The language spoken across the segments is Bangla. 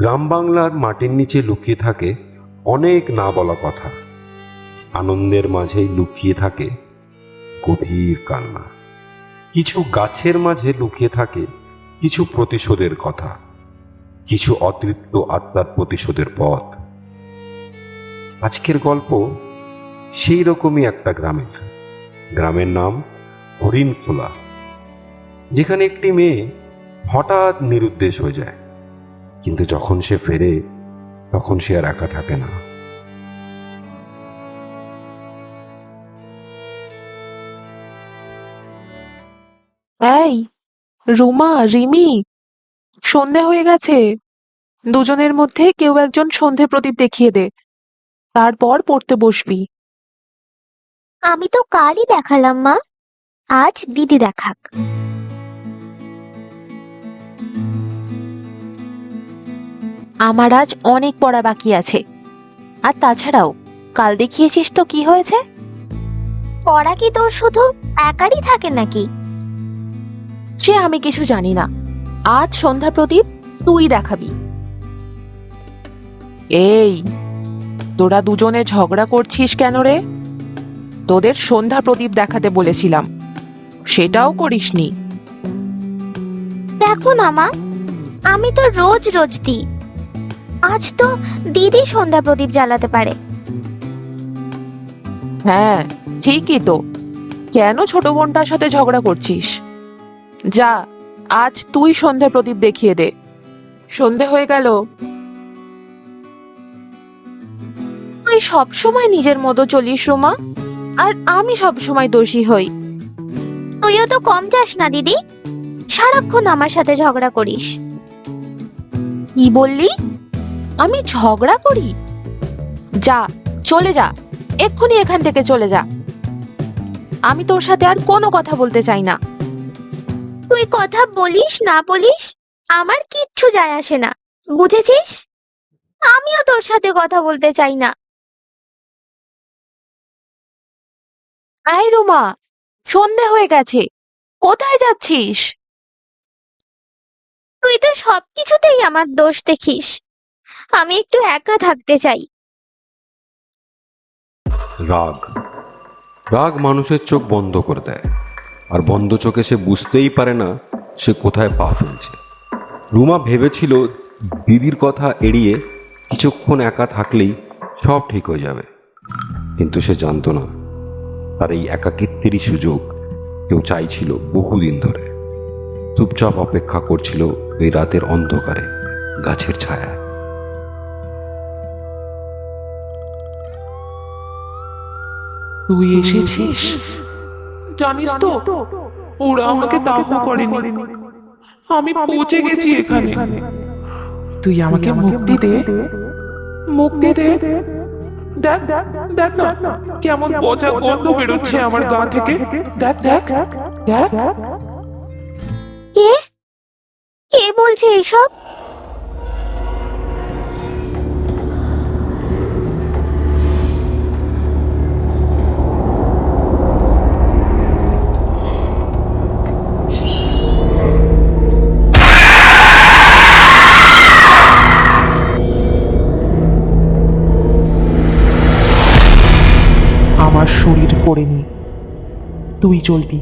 গ্রাম বাংলার মাটির নিচে লুকিয়ে থাকে অনেক না বলা কথা। আনন্দের মাঝেই লুকিয়ে থাকে গভীর কান্না। কিছু গাছের মাঝে লুকিয়ে থাকে কিছু প্রতিশোধের কথা, কিছু অতৃপ্ত আত্মার প্রতিশোধের পথ। আজকের গল্প সেই রকমই একটা গ্রামের নাম হরিণখোলা, যেখানে একটি মেয়ে হঠাৎ নিরুদ্দেশ হয়ে যায়, কিন্তু যখন সে ফেরে তখন সে আর একা থাকে না। এই রুমা, রিমি, সন্ধে হয়ে গেছে। দুজনের মধ্যে কেউ একজন সন্ধে প্রদীপ দেখিয়ে দে, তারপর পড়তে বসবি। আমি তো কালই দেখালাম মা, আজ দিদি দেখাক। আমার আজ অনেক পড়া বাকি আছে। আর তাছাড়াও কাল দেখিয়েছিস তো কি হয়েছে? পড়া কি তোর শুধু একারই থাকে নাকি? সে আমি কিছু জানি না। আজ সন্ধ্যা প্রদীপ তুই দেখাবি। এই, তোরা দুজনে ঝগড়া করছিস কেন রে? তোদের সন্ধ্যা প্রদীপ দেখাতে বলেছিলাম, সেটাও করিসনি। দেখো না মা, আমি তো রোজ রোজ দিই, আজ তো দিদি সন্ধ্যা প্রদীপ জ্বালাতে পারে। হ্যাঁ, ঠিকই তো। কেন ছোট বোনটার সাথে ঝগড়া করছিস? যা, আজ তুই সন্ধ্যা প্রদীপ দেখিয়ে দে। সন্ধে হয়ে গেল। তুই সব সময় নিজের মতো চলিস রুমা, আর আমি সব সময় দোষী হই। তুইও তো কম যাস না দিদি, সারাক্ষণ আমার সাথে ঝগড়া করিস। কি বললি? আমি ঝগড়া করি? যা, চলে যা, এক্ষুনি এখান থেকে চলে যা। আমি তোর সাথে আর কোনো কথা বলতে চাই না। তুই কথা বলিস না বলিস আমার কিচ্ছু যায় আসে না, বুঝেছিস? আমিও তোর সাথে কথা বলতে চাই না। আয় রুমা, সন্ধে হয়ে গেছে, কোথায় যাচ্ছিস? তুই তো সবকিছুতেই আমার দোষ দেখিস। আমি একটু একা থাকতে চাই। রাগ রাগ মানুষের চোখ বন্ধ করে দেয়, আর বন্ধ চোখে সে বুঝতেই পারে না সে কোথায় পা ফেলছে। রুমা ভেবেছিল দিদির কথা এড়িয়ে কিছুক্ষণ একা থাকলেই সব ঠিক হয়ে যাবে, কিন্তু সে জানতো না তার এই একাকিত্বেরই সুযোগ কেউ চাইছিল বহুদিন ধরে। চুপচাপ অপেক্ষা করছিল এই রাতের অন্ধকারে, গাছের ছায়ায়। তুই এসেছিস? জানিস তো, ওরা আমাকে দাহ করেনি। আমি পৌঁছে গেছি এখানে। তুই আমাকে মুক্তি দে, মুক্তি দে। দেখ, দেখ না কেমন পচা গন্ধ বেরোচ্ছে আমার গা থেকে। দেখ দেখ দেখ। কে কে বলছে এসব? আমার শরীর পড়েনি, তুই চলবি।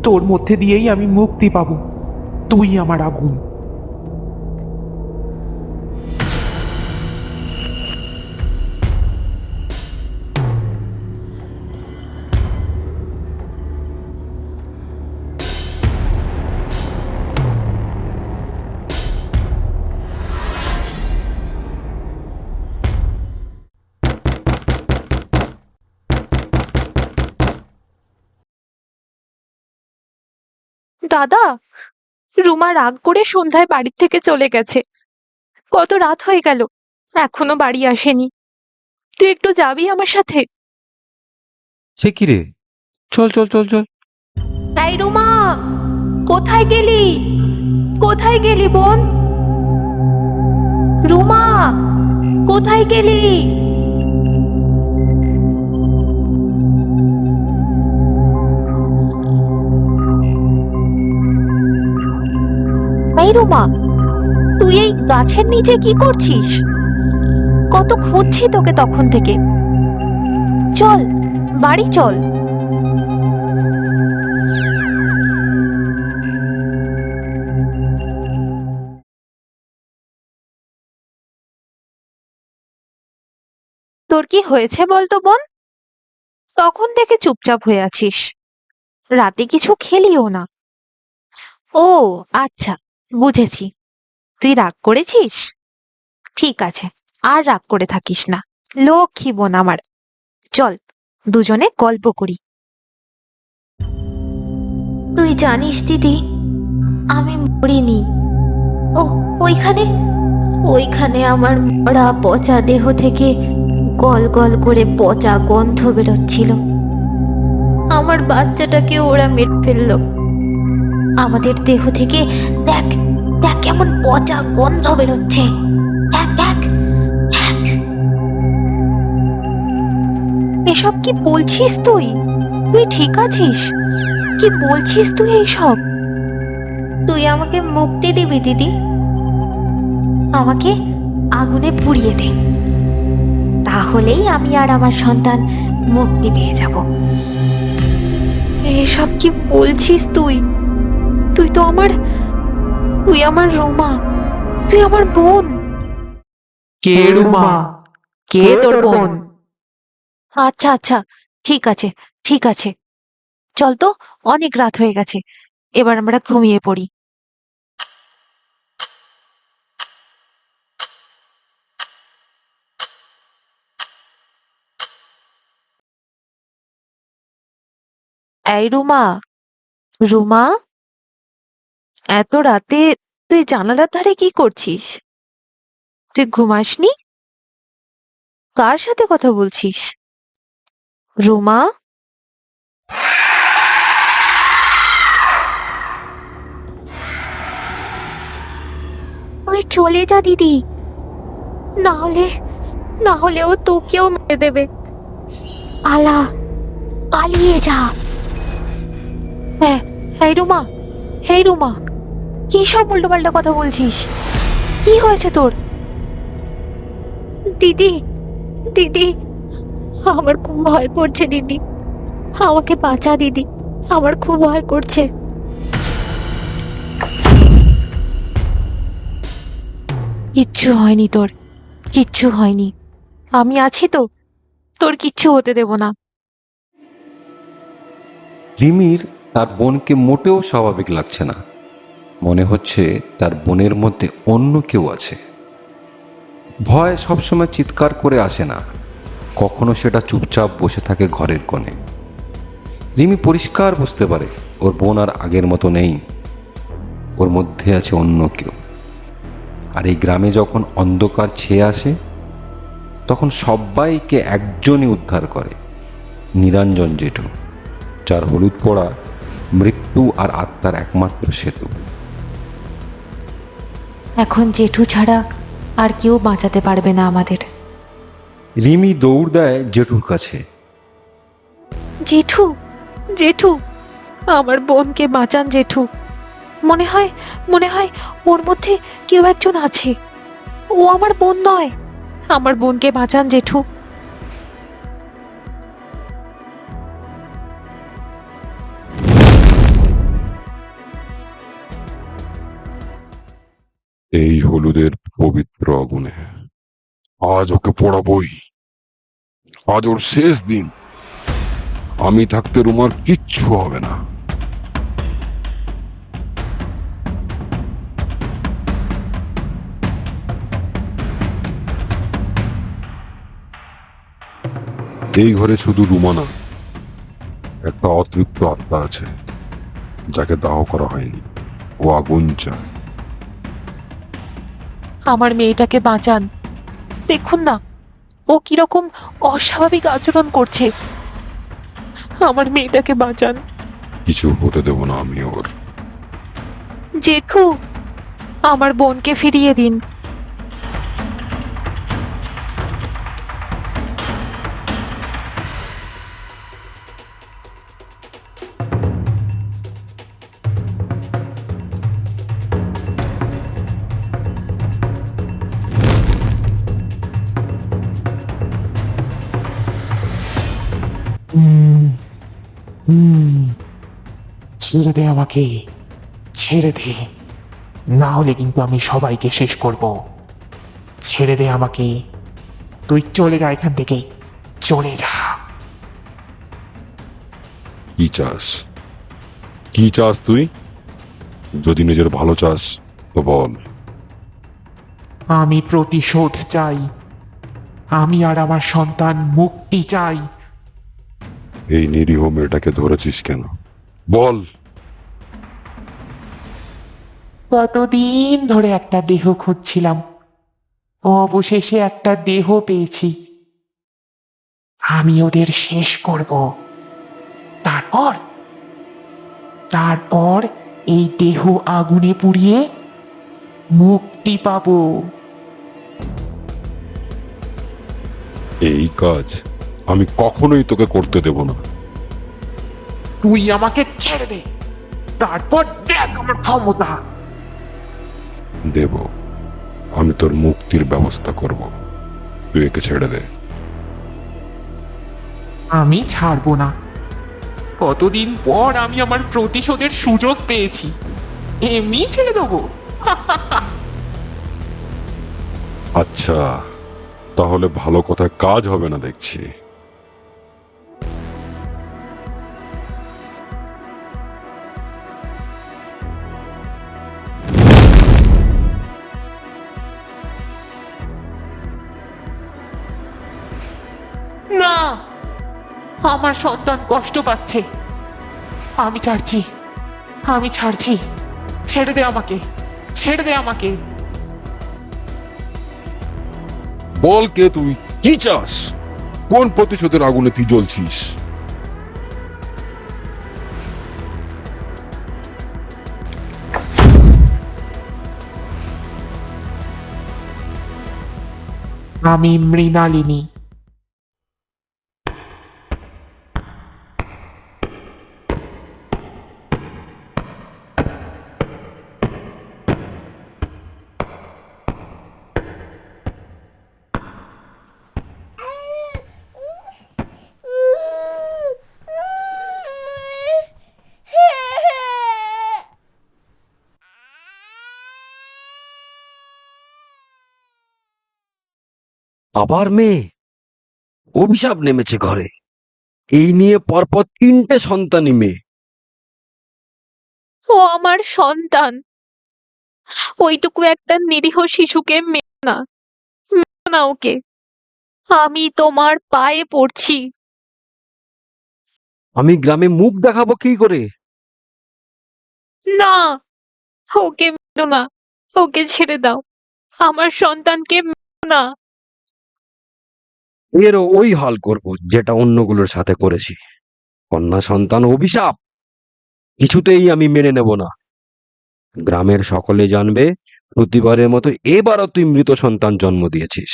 তোর মধ্যে দিয়েই আমি মুক্তি পাবো। তুই আমার আগুন। দাদা, রুমা রাগ করে সন্ধ্যায় বাড়ি থেকে চলে গেছে। কত রাত হয়ে গেল, এখনো বাড়ি আসেনি। তুই একটু যাবি আমার সাথে? সে কি রে? চল চল চল চল। এই রুমা, কোথায় গেলি? কোথায় গেলি বোন? রুমা, কোথায় গেলি? এই রুমা, তুই এই গাছের নিচে কি করছিস? কত খুঁজছি তোকে তখন থেকে। চল, বাড়ি চল। তোর কি হয়েছে বলতো বোন? তখন থেকে চুপচাপ হয়ে আছিস। রাতে কিছু খেলিও না। ও আচ্ছা, বুঝেছি। তুই রাগ করেছিস? ঠিক আছে, আর রাগ করে থাকিস না, লক্ষ্মী বোন আমার। চল, দুজনে গল্প করি। তুই জানিস দিদি, আমি মরিনি। ও ওইখানে ওইখানে আমার মরা পচা দেহ থেকে গল গল করে পচা গন্ধ বেরোচ্ছিল। আমার বাচ্চাটাকে ওরা মেরে ফেললো। আমাদের দেহ থেকে দেখ দেখ কেমন পচা গন্ধ বেরোচ্ছে। দেখ দেখ দেখ। এসব কি বলছিস তুই? তুই ঠিক আছিস? কি বলছিস তুই এইসব? তুই আমাকে মুক্তি দিবি দিদি? আমাকে আগুনে পুড়িয়ে দে, তাহলেই আমি আর আমার সন্তান মুক্তি পেয়ে যাব। এসব কি বলছিস তুই? তুই আমার রুমা, তুই আমার বোন। কে রুমা? কে তোর বোন? আচ্ছা আচ্ছা, ঠিক আছে ঠিক আছে। চল তো, অনেক রাত হয়ে গেছে, এবার আমরা ঘুমিয়ে পড়ি। এই রুমা, রুমা, এত রাতে তুই জানালার ধারে কি করছিস? তুই ঘুমাসনি? কার সাথে কথা বলছিস? রুমা, তুই চলে যা দিদি, না হলে ও তোকেও মেরে দেবে। পালা, পালিয়ে যা। হ্যাঁ, এই রুমা, এই রুমা, কি সব উল্টোপাল্টা কথা বলছিস? কি হয়েছে তোর? দিদি, দিদি, আমার খুব ভয় করছে দিদি, আমাকে বাঁচা দিদি, আমার খুব ভয় করছে। কিচ্ছু হয়নি তোর, কিচ্ছু হয়নি। আমি আছি তো, তোর কিচ্ছু হতে দেব না। রিমির তার বোনকে মোটেও স্বাভাবিক লাগছে না। মনে হচ্ছে তার বোনের মধ্যে অন্য কেউ আছে। ভয় সবসময় চিৎকার করে আসে না, কখনো সেটা চুপচাপ বসে থাকে ঘরের কোণে। রিমি পরিষ্কার বুঝতে পারে ওর বোন আর আগের মতো নেই, ওর মধ্যে আছে অন্য কেউ। আর এই গ্রামে যখন অন্ধকার ছেয়ে আসে, তখন সবাইকে একজনই উদ্ধার করে, নিরঞ্জন জেঠু, যার হলুদ পড়া মৃত্যু আর আত্মার একমাত্র সেতু। এখন জেঠু ছাড়া আর কেউ বাঁচাতে পারবে না আমাদের। রিমি দৌড় দেয় জেঠুর কাছে। জেঠু, জেঠু, আমার বোনকে বাঁচান জেঠু। মনে হয় ওর মধ্যে কেউ একজন আছে। ও আমার বোন নয়, আমার বোনকে বাঁচান জেঠু। এই হলুদের পবিত্র আগুনে আজ ওকে পোড়াবই। আজ ওর শেষ দিন। আমি থাকতে রুমার কিচ্ছু হবে না। এই ঘরে শুধু রুমা না, একটা অতৃপ্ত আত্মা আছে যাকে দাহ করা হয়নি। ও আগুন চায়। আমার মেয়েটাকে বাঁচান। দেখুন না, ও কিরকম অস্বাভাবিক আচরণ করছে। আমার মেয়েটাকে বাঁচান। কিছু হতে দেব না আমি ওর। জেঠু, আমার বোনকে ফিরিয়ে দিন। ছেড়ে দে আমাকে, ছেড়ে দে, না হলে কিন্তু আমি সবাইকে শেষ করব। ছেড়ে দে আমাকে, তুই চলে যা এখান থেকে, চলে যা। কি চাস? কি চাস তুই? যদি নিজের ভালো চাস তো বল। আমি প্রতিশোধ চাই, আমি আর আমার সন্তান মুক্তি চাই। এই নিরীহ মেয়েটাকে ধরেছিস কেন? বল। কতদিন ধরে একটা দেহ খুঁজছিলাম, অবশেষে একটা দেহ পেয়েছি। আমি ওদের শেষ করব। তারপর তারপর এই দেহ আগুনে পুড়িয়ে মুক্তি পাবো। এই কাজ আমি কখনোই তোকে করতে দেব না। তুই আমাকে ছেড়ে দে, তারপর দেখ আমার ক্ষমতা। দেব, আমি তোর মুক্তির ব্যবস্থা করব। তুই একে ছেড়ে দে। আমি ছাড়বো না। কতদিন পর আমি আমার প্রতিশোধের সুযোগ পেয়েছি, এমনি ছেড়ে দেবো? আচ্ছা, তাহলে ভালো কথায় কাজ হবে না দেখছি। না, আমার সন্তান কষ্ট পাচ্ছে। আমি ছাড়ছি, আমি ছাড়ছি। ছেড়ে দে আমাকে, ছেড়ে দে আমাকে। বল কে তুই? কি চাস? কোন প্রতিশোধের আগুনে তুই জ্বলছিস? আমি মৃণালিনী। আবার মেয়ে? অভিশাপ নেমেছে ঘরে। এই নিয়ে পরপর 3টে সন্তানই মেয়ে। ও আমার সন্তান, ওইটুকু একটা নিরীহ শিশুকে মেরো না, মেরো না ওকে। আমি তোমার পায়ে পড়ছি। আমি গ্রামে মুখ দেখাবো কি করে? না, ওকে মেরো না, ওকে ছেড়ে দাও, আমার সন্তানকে মেরো না। এরও ওই হাল করব যেটা অন্যগুলোর সাথে করেছি। কন্যা সন্তান অভিশাপ কিছুতেই আমি মেনে নেব না। গ্রামের সকলে জানবে প্রতিবারের মতো এবারও তুই মৃত সন্তান জন্ম দিয়েছিস।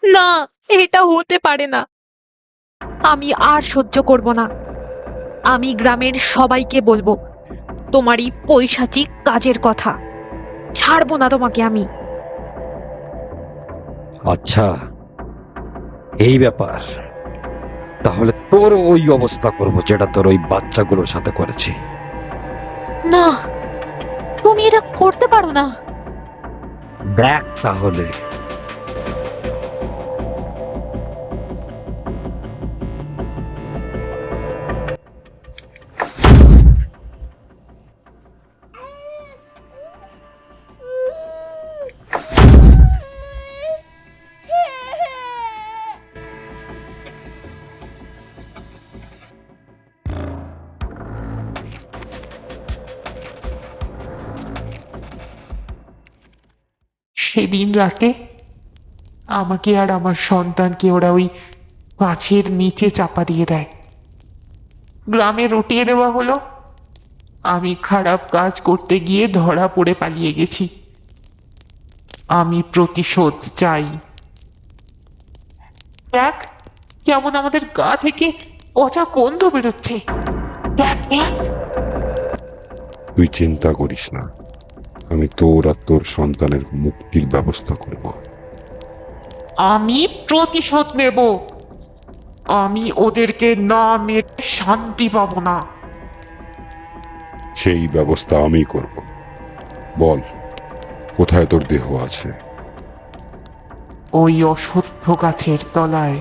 না, এটা হতে পারে না। আমি আর সহ্য করব না। আমি গ্রামের সবাইকে বলবো তোমারই পৈশাচিক কাজের কথা। ছাড়বো না তোমাকে আমি। আচ্ছা, এই ব্যাপার। তাহলে তোর ওই অবস্থা করব যেটা তোর ওই বাচ্চাগুলোর সাথে করেছি। না, তুমি এটা করতে পারো না। দেখ তাহলে। সেদিন রাতে আমাকে আর আমার সন্তানকে ওরা ওই গাছের নিচে চাপা দিয়ে দেয়। গ্রামে রটিয়ে দেওয়া হলো। আমি খারাপ কাজ করতে গিয়ে ধরা পড়ে পালিয়ে গেছি। আমি প্রতিশোধ চাই। দেখ কেমন আমাদের গা থেকে পচা গন্ধ বেরোচ্ছে। দেখ দেখ। তুই চিন্তা করিস না, আমি তোর আর তোর সন্তানের মুক্তির ব্যবস্থা করব। আমি প্রতিশোধ নেব। আমি ওদেরকে না মেরে শান্তি পাবো না। সেই ব্যবস্থা আমি করব। বল, কোথায় তোর দেহ আছে? ওই অশ্বত্থ গাছের তলায়,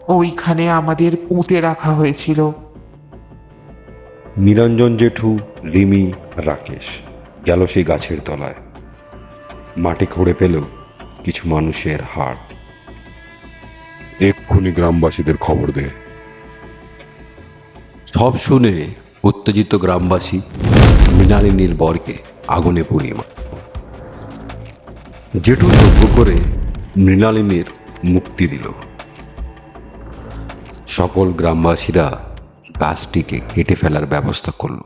ওইখানে আমাদের পুঁতে রাখা হয়েছিল। নিরঞ্জন জেঠু, রিমি আর রাকেশ গেল সেই গাছের তলায়। মাটি খুঁড়ে পেল কিছু মানুষের হাড়। এক্ষুনি গ্রামবাসীদের খবর দে। সব শুনে উত্তেজিত গ্রামবাসী মৃণালিনীর বরকে আগুনে পুড়িয়ে মারে। জেঠু যজ্ঞ করে মৃণালিনীর মুক্তি দিল। সকল গ্রামবাসীরা গাছটিকে কেটে ফেলার ব্যবস্থা করল।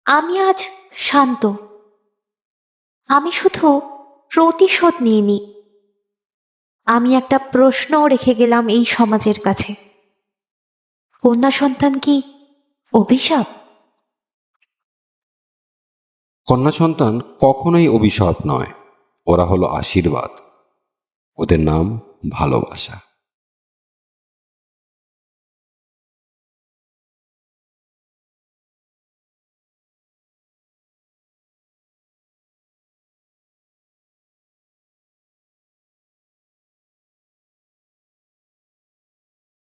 আমি আজ শান্ত। আমি শুধু প্রতিশোধ নিইনি, আমি একটা প্রশ্নও রেখে গেলাম এই সমাজের কাছে। কন্যা সন্তান কি অভিশাপ? কন্যা সন্তান কখনোই অভিশাপ নয়, ওরা হলো আশীর্বাদ। ওদের নাম ভালোবাসা।